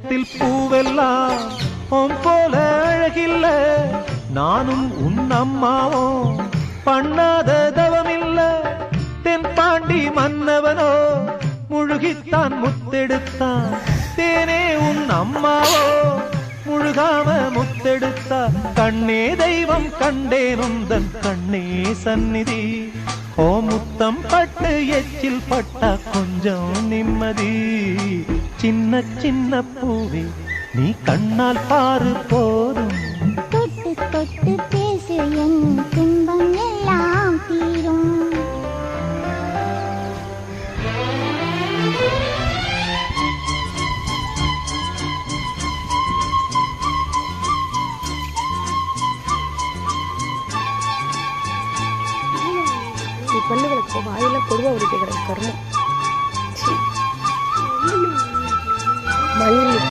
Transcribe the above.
உலகத்தில் பூவெல்லாம் உன் போல அழகில்ல, நானும் உன் அம்மாவும் பண்ணாத தவமில்ல. தென்பாண்டி மன்னவனோ முழுகித்தான் முத்தெடுத்தான், தேனே உன் அம்மாவோ முழுகாம முத்தெடுத்தா. கண்ணே தெய்வம் கண்டேன் உந்தன் கண்ணே சந்நிதி, ஓ முத்தம் பட்டு எச்சில் பட்டா கொஞ்சம் நிம்மதி. சின்ன சின்ன பூவே நீ கண்ணால் பாரு போதும், தொட்டு தொட்டு பேசு என் துன்பம் எல்லாம் தீரும். பல்லுகளுக்கு வாயில கொடுவா உரிக்க கிடக்கு கருமம். மயில்